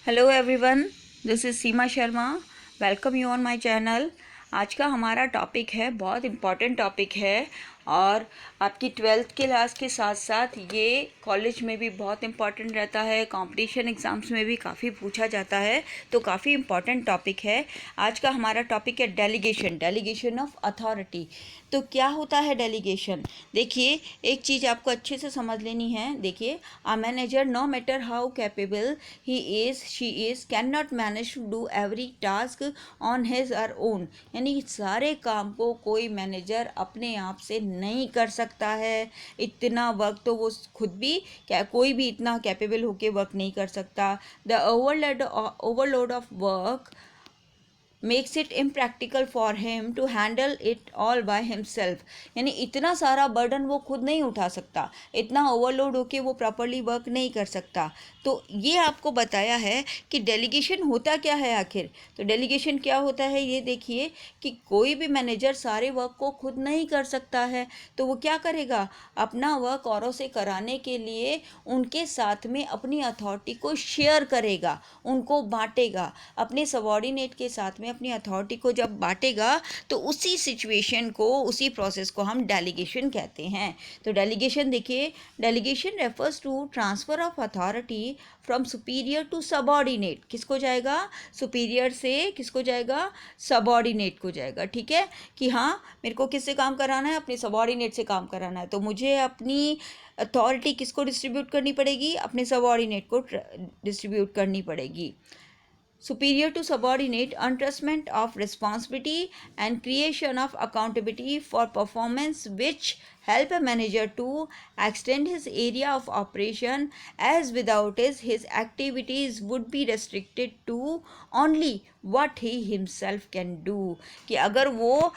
Hello everyone, this is Seema Sharma. Welcome you on my channel. आज का हमारा topic है, बहुत इम्पॉर्टेंट टॉपिक है और आपकी 12th क्लास के साथ साथ ये कॉलेज में भी बहुत इम्पॉर्टेंट रहता है, कंपटीशन एग्ज़ाम्स में भी काफ़ी पूछा जाता है, तो काफ़ी इम्पॉर्टेंट टॉपिक है। आज का हमारा टॉपिक है डेलीगेशन ऑफ अथॉरिटी। तो क्या होता है डेलीगेशन? देखिए, एक चीज़ आपको अच्छे से समझ लेनी है। देखिए, a manager no matter how capable he is she is can not manage to do every task on his or own. यानी सारे काम को कोई मैनेजर अपने आप से नहीं कर सकता है। इतना वर्क तो वो खुद भी क्या कोई भी इतना कैपेबल होके वर्क नहीं कर सकता। The overload of work makes it impractical for him to handle it all by himself. यानी इतना सारा बर्डन वो खुद नहीं उठा सकता, इतना ओवरलोड होके वो प्रॉपरली वर्क नहीं कर सकता। तो ये आपको बताया है कि डेलीगेशन होता क्या है आखिर। तो डेलीगेशन क्या होता है, ये देखिए कि कोई भी मैनेजर सारे वर्क को खुद नहीं कर सकता है, तो वो क्या करेगा, अपना वर्क औरों से कराने के लिए उनके साथ में अपनी अथॉरिटी को शेयर करेगा, उनको बांटेगा। अपने सबॉर्डिनेट के साथ में अपनी अथॉरिटी को जब बांटेगा तो उसी सिचुएशन को, उसी प्रोसेस को हम डेलीगेशन कहते हैं। तो डेलीगेशन देखिए, delegation refers to transfer of authority from superior to subordinate. किसको जाएगा, सुपीरियर से किसको जाएगा, सबॉर्डिनेट को जाएगा। ठीक है, कि हाँ मेरे को किससे काम कराना है, अपने सबॉर्डिनेट से काम कराना है, तो मुझे अपनी अथॉरिटी किसको डिस्ट्रीब्यूट करनी पड़ेगी, अपने सबॉर्डिनेट को डिस्ट्रीब्यूट करनी पड़ेगी। Superior to subordinate, entrustment of responsibility and creation of accountability for performance, which help a manager to extend his area of operation, as without his activities would be restricted to only what he himself can do। कि अगर वो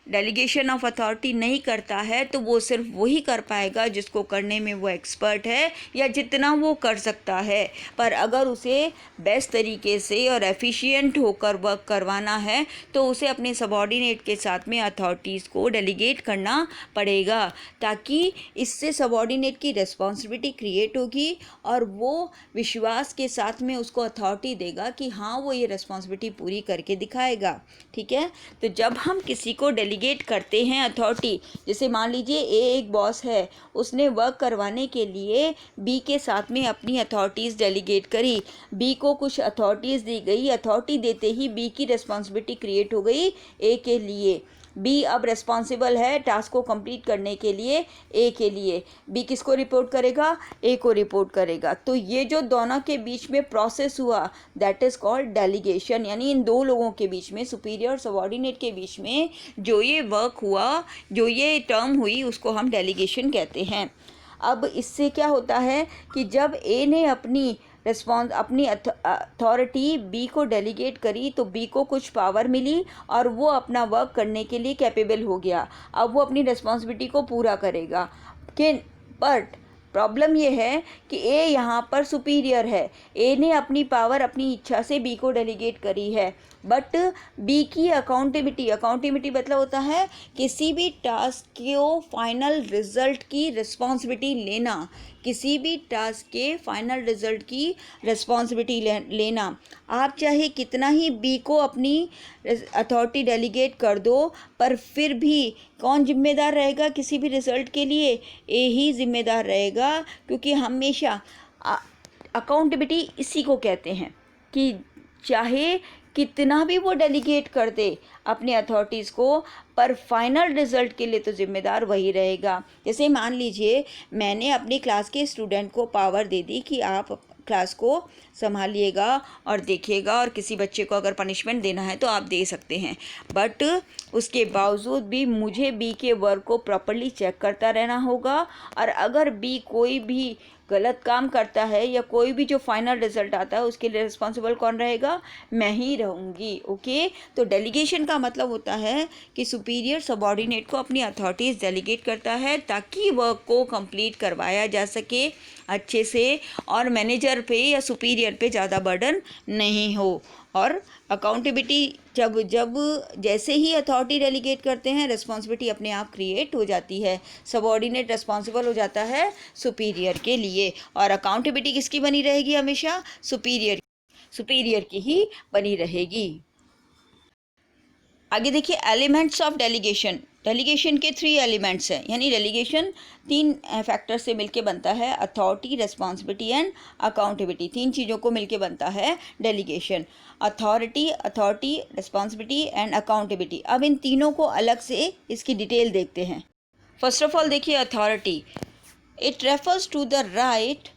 delegation of authority नहीं करता है तो वो सिर्फ वही कर पाएगा जिसको करने में वो एक्सपर्ट है या जितना वो कर सकता है। पर अगर उसे बेस्ट तरीके से और एफिशिएंट होकर वर्क करवाना है तो उसे अपने सबॉर्डिनेट के साथ में अथॉरिटीज़ को डेलीगेट करना पड़ेगा, ताकि इससे सबॉर्डिनेट की रिस्पॉन्सिबिलिटी क्रिएट होगी और वो विश्वास के साथ में उसको अथॉरिटी देगा कि हाँ वो ये रिस्पॉन्सिबिलिटी पूरी करके दिखाएगा। ठीक है, तो जब हम किसी को डेलीगेट करते हैं अथॉरिटी, जैसे मान लीजिए ए एक बॉस है, उसने वर्क करवाने के लिए बी के साथ में अपनी अथॉरिटीज़ डेलीगेट करी, बी को कुछ अथॉरिटीज़ दी गई, अथॉरिटी देते ही बी की रिस्पॉन्सिबिलिटी क्रिएट हो गई ए के लिए। बी अब रिस्पॉन्सिबल है टास्क को कंप्लीट करने के लिए ए के लिए। बी किसको रिपोर्ट करेगा, ए को रिपोर्ट करेगा। तो ये जो दोनों के बीच में प्रोसेस हुआ, दैट इज़ कॉल्ड डेलीगेशन। यानी इन दो लोगों के बीच में, सुपीरियर और सबॉर्डिनेट के बीच में जो ये वर्क हुआ, जो ये टर्म हुई, उसको हम डेलीगेशन कहते हैं। अब इससे क्या होता है कि जब ए ने अपनी अथॉरिटी बी को डेलीगेट करी तो बी को कुछ पावर मिली और वो अपना वर्क करने के लिए कैपेबल हो गया। अब वो अपनी रिस्पॉन्सिबिलिटी को पूरा करेगा। बट प्रॉब्लम ये है कि ए यहाँ पर सुपीरियर है, ए ने अपनी पावर अपनी इच्छा से बी को डेलीगेट करी है, बट बी की अकाउंटेबिलिटी मतलब होता है किसी भी टास्क को फाइनल रिजल्ट की रिस्पॉन्सिबिलिटी लेना, किसी भी टास्क के फाइनल रिजल्ट की रिस्पॉन्सिबिलिटी लेना। आप चाहे कितना ही बी को अपनी अथॉरिटी डेलीगेट कर दो, पर फिर भी कौन जिम्मेदार रहेगा किसी भी रिजल्ट के लिए, ए ही जिम्मेदार रहेगा। क्योंकि हमेशा अकाउंटेबिलिटी इसी को कहते हैं कि चाहे कितना भी वो डेलीगेट कर दे अपने अथॉरिटीज़ को, पर फाइनल रिजल्ट के लिए तो जिम्मेदार वही रहेगा। जैसे मान लीजिए मैंने अपनी क्लास के स्टूडेंट को पावर दे दी कि आप क्लास को संभालिएगा और देखिएगा, और किसी बच्चे को अगर पनिशमेंट देना है तो आप दे सकते हैं, बट उसके बावजूद भी मुझे बी के वर्क को प्रॉपरली चेक करता रहना होगा। और अगर बी कोई भी गलत काम करता है या कोई भी जो फाइनल रिजल्ट आता है उसके लिए रिस्पॉन्सिबल कौन रहेगा, मैं ही रहूँगी। ओके, तो डेलीगेशन का मतलब होता है कि सुपीरियर सबॉर्डिनेट को अपनी अथॉरिटीज़ डेलीगेट करता है ताकि वर्क को कंप्लीट करवाया जा सके अच्छे से और मैनेजर पे या सुपीरियर पे ज़्यादा बर्डन नहीं हो। और अकाउंटेबिलिटी जब जैसे ही अथॉरिटी डेलीगेट करते हैं, रिस्पॉन्सिबिलिटी अपने आप क्रिएट हो जाती है, सबॉर्डिनेट रिस्पॉन्सिबल हो जाता है सुपीरियर के लिए, और अकाउंटेबिलिटी किसकी बनी रहेगी हमेशा, सुपीरियर। सुपीरियर की ही बनी रहेगी। आगे देखिए एलिमेंट्स ऑफ डेलीगेशन। डेलीगेशन के 3 एलिमेंट्स हैं, यानी डेलीगेशन 3 फैक्टर से मिलके बनता है, अथॉरिटी, रिस्पॉन्सिबिलिटी एंड अकाउंटेबिलिटी। 3 चीज़ों को मिलके बनता है delegation, authority, responsibility and accountability. अब इन तीनों को अलग से इसकी डिटेल देखते हैं। फर्स्ट ऑफ ऑल देखिए authority, it refers to the right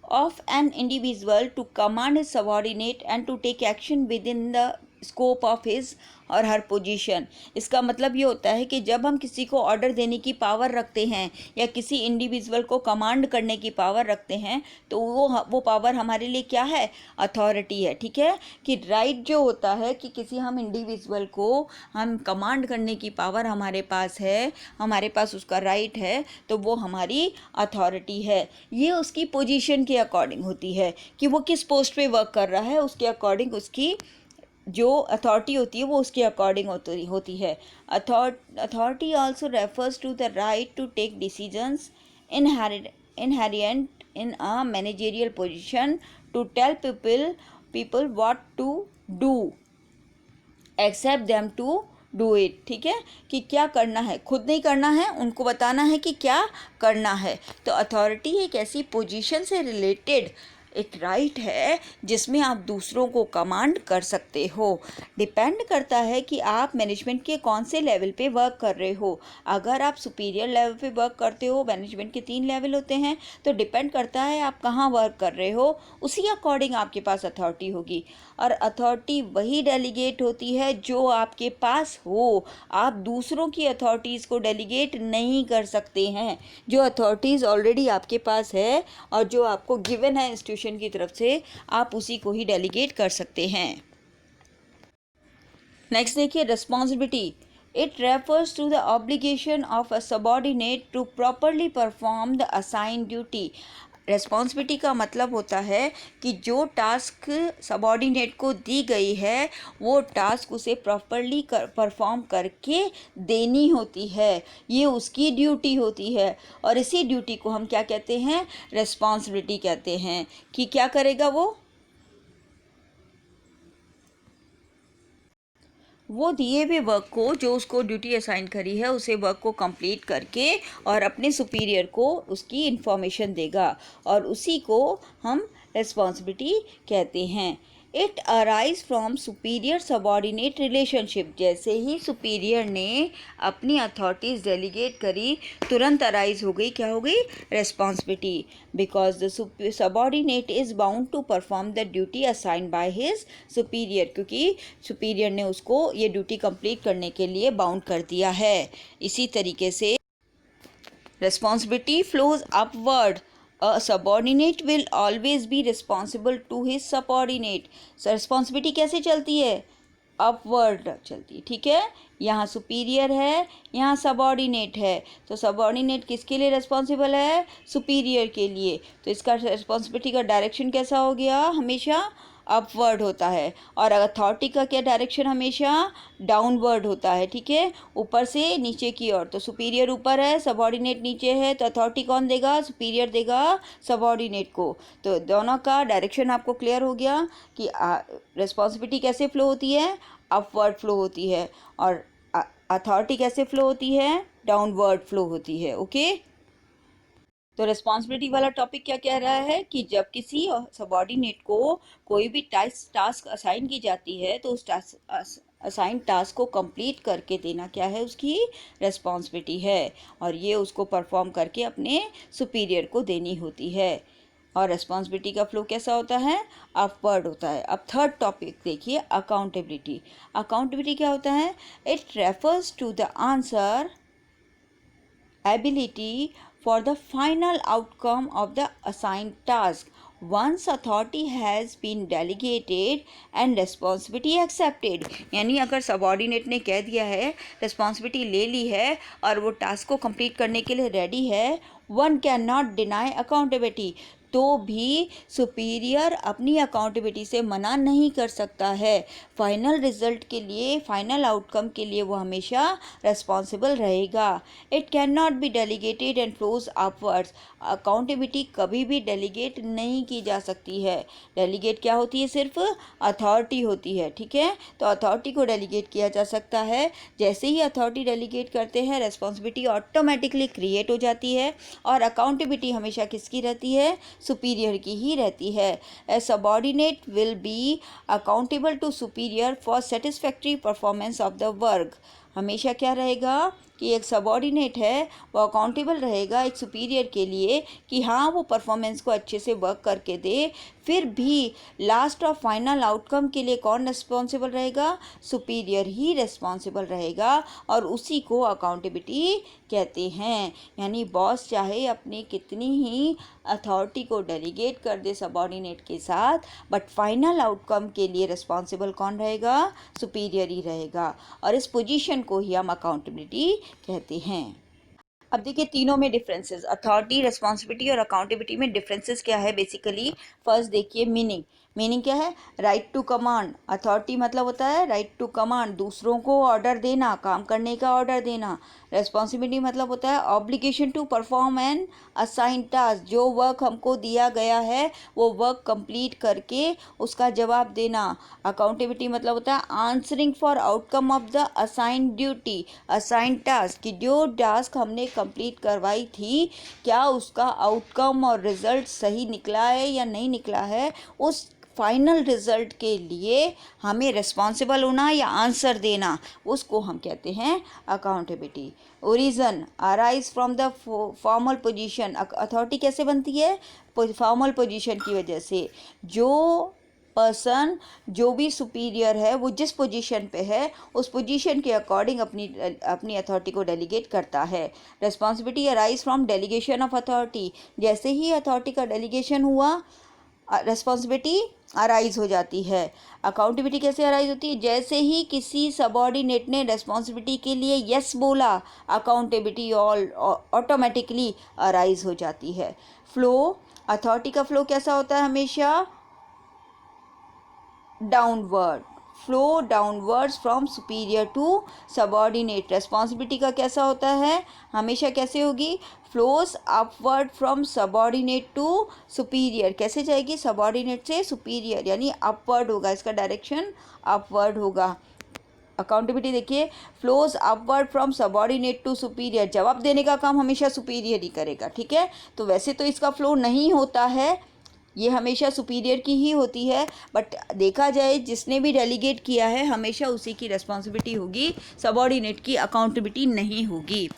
of an individual to command his subordinate and to take action within the scope of his और हर पोजीशन। इसका मतलब ये होता है कि जब हम किसी को ऑर्डर देने की पावर रखते हैं या किसी इंडिविजुअल को कमांड करने की पावर रखते हैं तो वो पावर हमारे लिए क्या है, अथॉरिटी है। ठीक है, कि राइट जो होता है कि किसी हम इंडिविजुअल को हम कमांड करने की पावर हमारे पास है, हमारे पास उसका राइट है, तो वो हमारी अथॉरिटी है। ये उसकी पोजीशन के अकॉर्डिंग होती है कि वो किस पोस्ट पे वर्क कर रहा है, उसके अकॉर्डिंग उसकी जो अथॉरिटी होती है वो उसके अकॉर्डिंग होती है। Authority also refers to the right to take decisions inherent in a managerial position to tell people what to do except them to do it. ठीक है, कि क्या करना है, खुद नहीं करना है, उनको बताना है कि क्या करना है। तो अथॉरिटी एक ऐसी पोजीशन से रिलेटेड एक राइट है जिसमें आप दूसरों को कमांड कर सकते हो। डिपेंड करता है कि आप मैनेजमेंट के कौन से लेवल पे वर्क कर रहे हो। अगर आप सुपीरियर लेवल पे वर्क करते हो, मैनेजमेंट के 3 लेवल होते हैं, तो डिपेंड करता है आप कहाँ वर्क कर रहे हो, उसी अकॉर्डिंग आपके पास अथॉरिटी होगी। और अथॉरिटी वही डेलीगेट होती है जो आपके पास हो। आप दूसरों की अथॉरिटीज़ को डेलीगेट नहीं कर सकते हैं। जो अथॉरिटीज़ ऑलरेडी आपके पास है और जो आपको गिवन है इंस्टीट्यूशन की तरफ से, आप उसी को ही डेलीगेट कर सकते हैं। नेक्स्ट देखिए responsibility, it refers to the obligation of a subordinate to properly perform the assign duty. Responsibility का मतलब होता है कि जो टास्क सबॉर्डिनेट को दी गई है वो टास्क उसे प्रॉपरली परफॉर्म करके देनी होती है, ये उसकी ड्यूटी होती है। और इसी ड्यूटी को हम क्या कहते हैं, रेस्पॉन्सिबिलिटी कहते हैं। कि क्या करेगा वो दिए हुए वर्क को, जो उसको ड्यूटी असाइन करी है, उसे वर्क को कंप्लीट करके और अपने सुपीरियर को उसकी इन्फॉर्मेशन देगा, और उसी को हम रिस्पॉन्सिबिलिटी कहते हैं। It arise from superior subordinate relationship. जैसे ही सुपीरियर ने अपनी अथॉरिटीज़ डेलीगेट करी, तुरंत अराइज हो गई, क्या हो गई, responsibility. Because the subordinate is bound to perform the duty assigned by his superior, क्योंकि सुपीरियर ने उसको ये ड्यूटी कंप्लीट करने के लिए बाउंड कर दिया है। इसी तरीके से responsibility flows upward. A subordinate will always be responsible to his subordinate. So responsibility कैसे चलती है, अपवर्ड चलती है। ठीक है, यहाँ सुपीरियर है, यहाँ सबॉर्डिनेट है, तो सबॉर्डिनेट किसके लिए रिस्पॉन्सिबल है, सुपीरियर के लिए। तो इसका रिस्पॉन्सिबिलिटी का डायरेक्शन कैसा हो गया, हमेशा अपवर्ड होता है। और अथॉरिटी का क्या डायरेक्शन, हमेशा डाउनवर्ड होता है। ठीक है, ऊपर से नीचे की ओर। तो सुपीरियर ऊपर है, सबॉर्डिनेट नीचे है, तो अथॉरिटी कौन देगा, सुपीरियर देगा सबॉर्डिनेट को। तो दोनों का डायरेक्शन आपको क्लियर हो गया कि रिस्पॉन्सिबिलिटी कैसे फ्लो होती है, अपवर्ड फ्लो होती है, और अथॉरिटी कैसे फ्लो होती है, डाउनवर्ड फ्लो होती है। ओके, तो रिस्पॉन्सिबिलिटी वाला टॉपिक क्या कह रहा है कि जब किसी सबॉर्डिनेट को कोई भी टास्क असाइन की जाती है तो उस असाइन टास्क को कंप्लीट करके देना क्या है, उसकी रिस्पॉन्सिबिलिटी है, और ये उसको परफॉर्म करके अपने सुपीरियर को देनी होती है। और रिस्पॉन्सिबिलिटी का फ्लो कैसा होता है, अपवर्ड होता है। अब थर्ड टॉपिक देखिए, अकाउंटेबिलिटी। अकाउंटेबिलिटी क्या होता है, it refers to the answer ability for the final outcome of the assigned task once authority has been delegated and responsibility accepted। यानी अगर सबॉर्डिनेट ने कह दिया है, रिस्पॉन्सिबिलिटी ले ली है और वो टास्क को कंप्लीट करने के लिए रेडी है, one can not deny accountability, तो भी सुपीरियर अपनी अकाउंटेबिलिटी से मना नहीं कर सकता है। फाइनल रिजल्ट के लिए, फाइनल आउटकम के लिए वो हमेशा रेस्पॉन्सिबल रहेगा। It can not be delegated and flows upwards. Accountability कभी भी डेलीगेट नहीं की जा सकती है। डेलीगेट क्या होती है? सिर्फ अथॉरिटी होती है, ठीक है। तो अथॉरिटी को डेलीगेट किया जा सकता है। जैसे ही अथॉरिटी डेलीगेट करते हैं, रेस्पॉन्सिबिलिटी ऑटोमेटिकली क्रिएट हो जाती है और अकाउंटेबिलिटी हमेशा किसकी रहती है? सुपीरियर की ही रहती है। A subordinate will be accountable to superior for satisfactory performance of the work. हमेशा क्या रहेगा कि एक सबऑर्डिनेट है वो अकाउंटेबल रहेगा एक सुपीरियर के लिए कि हाँ वो परफॉर्मेंस को अच्छे से वर्क करके दे। फिर भी लास्ट और फाइनल आउटकम के लिए कौन रिस्पॉन्सिबल रहेगा? सुपीरियर ही रिस्पॉन्सिबल रहेगा और उसी को अकाउंटेबिलिटी कहते हैं। यानी बॉस चाहे अपनी कितनी ही अथॉरिटी को डेलीगेट कर दे सबऑर्डिनेट के साथ, बट फाइनल आउटकम के लिए रिस्पॉन्सिबल कौन रहेगा? सुपीरियर ही रहेगा और इस पोजीशन को ही हम अकाउंटेबिलिटी कहते हैं। अब देखिए तीनों में डिफरेंसेस, अथॉरिटी, रिस्पॉन्सिबिलिटी और अकाउंटेबिलिटी में डिफरेंसेस क्या है बेसिकली। फर्स्ट देखिए मीनिंग। मीनिंग क्या है? Right to command. अथॉरिटी मतलब होता है राइट टू कमांड, दूसरों को ऑर्डर देना, काम करने का ऑर्डर देना। रिस्पॉन्सिबिलिटी मतलब होता है obligation to perform an assign task. जो वर्क हमको दिया गया है वो वर्क कंप्लीट करके उसका जवाब देना। अकाउंटेबिलिटी मतलब होता है answering for outcome of the assign duty, assign task की जो टास्क हमने कंप्लीट करवाई थी, क्या उसका आउटकम और रिजल्ट सही निकला है या नहीं निकला है, उस फाइनल रिजल्ट के लिए हमें रिस्पॉन्सिबल होना या आंसर देना, उसको हम कहते हैं accountability. Origin arise from the formal position. Authority कैसे बनती है? फॉर्मल पोजीशन की वजह से। जो पर्सन, जो भी सुपीरियर है, वो जिस पोजीशन पे है उस पोजीशन के अकॉर्डिंग अपनी अथॉरिटी को डेलीगेट करता है। Responsibility arise from delegation of authority. जैसे ही अथॉरिटी का डेलीगेशन हुआ, रिस्पॉन्सिबिलिटी अराइज हो जाती है। अकाउंटेबिलिटी कैसे अराइज होती है? जैसे ही किसी सबऑर्डिनेट ने रिस्पॉन्सिबिलिटी के लिए यस बोला, अकाउंटेबिलिटी ऑटोमेटिकली अराइज हो जाती है। फ्लो, अथॉरिटी का फ्लो कैसा होता है? हमेशा downward, flow downwards from superior to subordinate. Responsibility का कैसा होता है? हमेशा कैसे होगी? Flows upward from subordinate to superior. कैसे जाएगी? सबऑर्डिनेट से सुपीरियर, यानी अपवर्ड होगा, इसका डायरेक्शन अपवर्ड होगा। अकाउंटेबिलिटी देखिए, flows upward from subordinate to superior. जवाब देने का काम हमेशा सुपीरियर ही करेगा, ठीक है। तो वैसे तो इसका फ्लो नहीं होता है, ये हमेशा सुपीरियर की ही होती है, बट देखा जाए जिसने भी डेलीगेट किया है हमेशा उसी की रिस्पॉन्सिबिलिटी होगी, सबऑर्डिनेट की अकाउंटेबिलिटी नहीं होगी।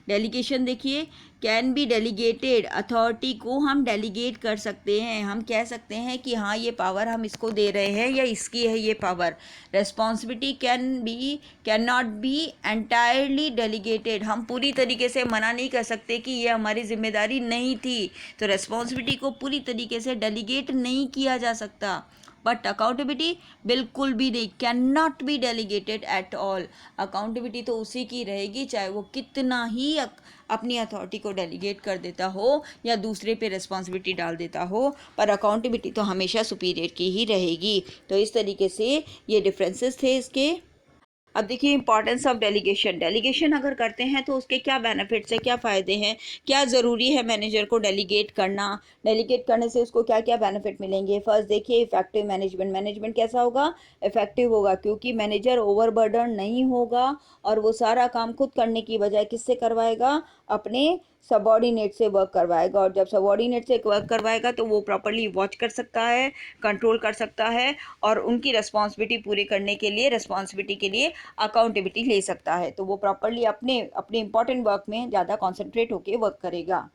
डेलीगेशन देखिए, कैन बी डेलीगेटेड। अथॉरिटी को हम डेलीगेट कर सकते हैं, हम कह सकते हैं कि हाँ ये पावर हम इसको दे रहे हैं या इसकी है ये power. Responsibility can not be entirely delegated. हम पूरी तरीके से मना नहीं कर सकते कि ये हमारी जिम्मेदारी नहीं थी, तो रिस्पॉन्सिबिलिटी को पूरी तरीके से डेलीगेट नहीं किया जा सकता। बट अकाउंटेबिलिटी बिल्कुल भी नहीं, can not be delegated at all. Accountability तो उसी की रहेगी चाहे वो कितना ही अपनी अथॉरिटी को डेलीगेट कर देता हो या दूसरे पे रिस्पॉन्सिबिलिटी डाल देता हो, पर अकाउंटेबिलिटी तो हमेशा सुपीरियर की ही रहेगी। तो इस तरीके से ये डिफरेंसेस थे इसके। अब देखिए इंपॉर्टेंस ऑफ डेलीगेशन। डेलीगेशन अगर करते हैं तो उसके क्या बेनिफिट्स हैं, क्या फ़ायदे हैं, क्या ज़रूरी है मैनेजर को डेलीगेट करना, डेलीगेट करने से उसको क्या क्या बेनिफिट मिलेंगे। फर्स्ट देखिए इफेक्टिव मैनेजमेंट। मैनेजमेंट कैसा होगा? इफेक्टिव होगा, क्योंकि मैनेजर ओवरबर्डन नहीं होगा और वो सारा काम खुद करने की बजाय किससे करवाएगा? अपने सबऑर्डिनेट से वर्क करवाएगा। और जब सबऑर्डिनेट से वर्क करवाएगा तो वो प्रॉपरली वॉच कर सकता है, कंट्रोल कर सकता है और उनकी रिस्पॉन्सिबिलिटी पूरी करने के लिए, रिस्पॉन्सिबिलिटी के लिए अकाउंटेबिलिटी ले सकता है। तो वो प्रॉपरली अपने इंपॉर्टेंट वर्क में ज़्यादा कॉन्सेंट्रेट होकर वर्क करेगा।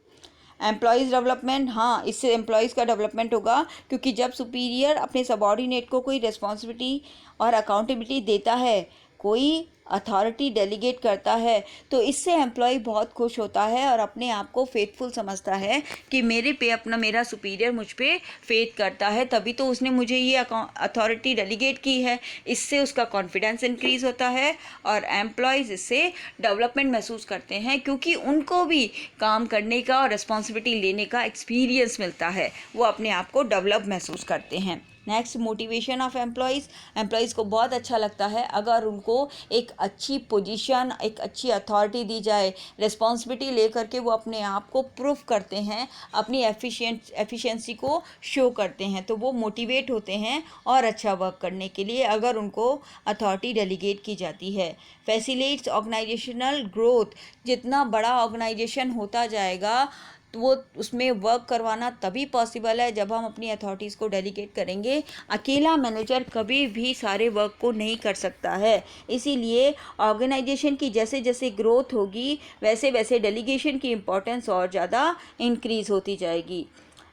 एम्प्लॉयज़ डेवलपमेंट, हाँ इससे एम्प्लॉयज़ का डेवलपमेंट होगा, क्योंकि जब सुपीरियर अपने सबऑर्डिनेट को कोई रिस्पॉन्सिबिलिटी और अकाउंटेबिलिटी देता है, कोई अथॉरिटी डेलीगेट करता है तो इससे एम्प्लॉय बहुत खुश होता है और अपने आप को फेथफुल समझता है कि मेरा सुपीरियर मुझ पे फेथ करता है, तभी तो उसने मुझे ये अथॉरिटी डेलीगेट की है। इससे उसका कॉन्फिडेंस इंक्रीज़ होता है और एम्प्लॉयज़ इससे डेवलपमेंट महसूस करते हैं, क्योंकि उनको भी काम करने का और रिस्पॉन्सिबिलिटी लेने का एक्सपीरियंस मिलता है, वो अपने आप को डेवलप महसूस करते हैं। नेक्स्ट, मोटिवेशन ऑफ एम्प्लॉयज़ को बहुत अच्छा लगता है अगर उनको एक अच्छी पोजीशन, एक अच्छी अथॉरिटी दी जाए, रिस्पॉन्सिबिलिटी लेकर के वो अपने आप को प्रूव करते हैं, अपनी एफिशिएंसी को शो करते हैं, तो वो मोटिवेट होते हैं और अच्छा वर्क करने के लिए अगर उनको अथॉरिटी डेलीगेट की जाती है। फैसिलिटेट्स ऑर्गेनाइजेशनल ग्रोथ, जितना बड़ा ऑर्गेनाइजेशन होता जाएगा तो वो उसमें वर्क करवाना तभी पॉसिबल है जब हम अपनी अथॉरिटीज़ को डेलीगेट करेंगे। अकेला मैनेजर कभी भी सारे वर्क को नहीं कर सकता है, इसीलिए ऑर्गेनाइजेशन की जैसे जैसे ग्रोथ होगी वैसे वैसे डेलीगेशन की इम्पोर्टेंस और ज़्यादा इंक्रीज़ होती जाएगी।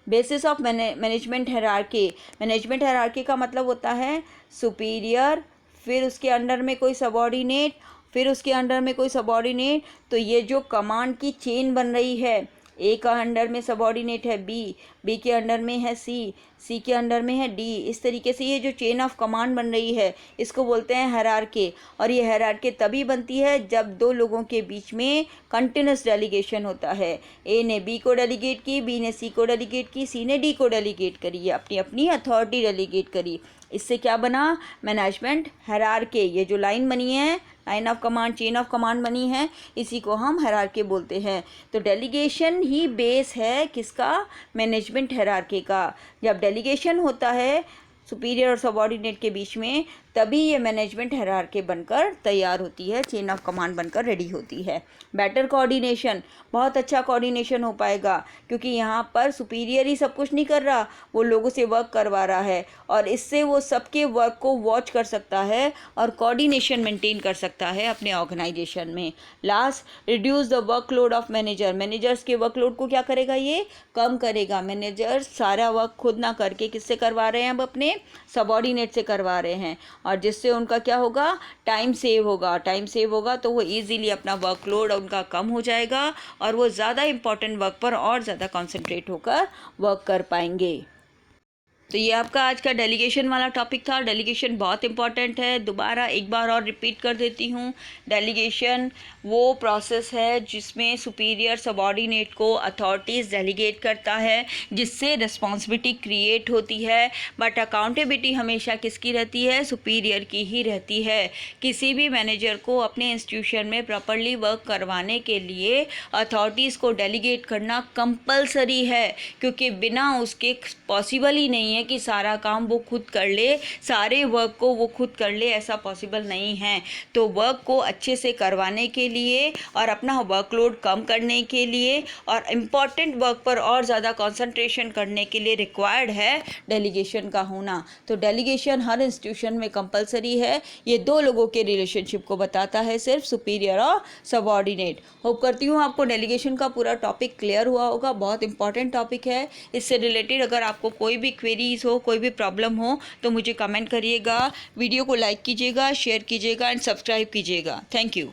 बेसिस ऑफ मैनेजमेंट हायरार्की का मतलब होता है सुपीरियर, फिर उसके अंडर में कोई सबॉर्डिनेट, फिर उसके अंडर में कोई सबॉर्डिनेट। तो ये जो कमांड की चेन बन रही है, ए का अंडर में सबॉर्डिनेट है बी के अंडर में है सी के अंडर में है डी, इस तरीके से ये जो चेन ऑफ कमांड बन रही है इसको बोलते हैं हायरार्की। और ये हायरार्की तभी बनती है जब दो लोगों के बीच में कंटिन्यूस डेलीगेशन होता है। ए ने बी को डेलीगेट की, बी ने सी को डेलीगेट की, सी ने डी को डेलीगेट करी, अपनी अपनी अथॉरिटी डेलीगेट करी। इससे क्या बना? Management hierarchy. ये जो लाइन बनी है, line of command, chain of command बनी है, इसी को हम हायरार्की बोलते हैं। तो डेलीगेशन ही बेस है किसका? मैनेजमेंट हायरार्की का। जब डेलीगेशन होता है सुपीरियर और सबॉर्डिनेट के बीच में, तभी ये मैनेजमेंट हायरार्की बनकर तैयार होती है, चेन ऑफ कमांड बनकर रेडी होती है। बेटर कोऑर्डिनेशन, बहुत अच्छा कोऑर्डिनेशन हो पाएगा, क्योंकि यहाँ पर सुपीरियर ही सब कुछ नहीं कर रहा, वो लोगों से वर्क करवा रहा है और इससे वो सबके वर्क को वॉच कर सकता है और कोऑर्डिनेशन मेंटेन कर सकता है अपने ऑर्गेनाइजेशन में। Last, reduce the workload of managers के वर्कलोड को क्या करेगा? ये कम करेगा। मैनेजर्स सारा वर्क खुद ना करके किससे करवा रहे हैं? अब अपने सबॉर्डिनेट से करवा रहे हैं, और जिससे उनका क्या होगा? टाइम सेव होगा तो वो इजीली अपना वर्कलोड उनका कम हो जाएगा और वो ज़्यादा इम्पॉर्टेंट वर्क पर और ज़्यादा कंसंट्रेट होकर वर्क कर पाएंगे। तो ये आपका आज का डेलीगेशन वाला टॉपिक था। डेलीगेशन बहुत इंपॉर्टेंट है, दोबारा एक बार और रिपीट कर देती हूँ। डेलीगेशन वो प्रोसेस है जिसमें सुपीरियर सबॉर्डिनेट को अथॉरिटीज़ डेलीगेट करता है, जिससे रिस्पॉन्सिबिलिटी क्रिएट होती है, बट अकाउंटेबिलिटी हमेशा किसकी रहती है? सुपीरियर की ही रहती है। किसी भी मैनेजर को अपने इंस्टीट्यूशन में प्रॉपरली वर्क करवाने के लिए अथॉरिटीज़ को डेलीगेट करना कंपलसरी है, क्योंकि बिना उसके पॉसिबल ही नहीं है कि सारा काम वो खुद कर ले, सारे वर्क को वो खुद कर ले, ऐसा पॉसिबल नहीं है। तो वर्क को अच्छे से करवाने के लिए और अपना वर्कलोड कम करने के लिए और इम्पॉर्टेंट वर्क पर और ज़्यादा कंसंट्रेशन करने के लिए रिक्वायर्ड है डेलीगेशन का होना। तो डेलीगेशन हर इंस्टीट्यूशन में कंपलसरी है। ये दो लोगों के रिलेशनशिप को बताता है, सिर्फ सुपीरियर और सबॉर्डिनेट। होप करती हूँ आपको डेलीगेशन का पूरा टॉपिक क्लियर हुआ होगा। बहुत इंपॉर्टेंट टॉपिक है। इससे रिलेटेड अगर आपको कोई भी क्वेरीज हो, कोई भी प्रॉब्लम हो, तो मुझे कमेंट करिएगा, वीडियो को लाइक कीजिएगा, शेयर कीजिएगा एंड सब्सक्राइब कीजिएगा। Thank you.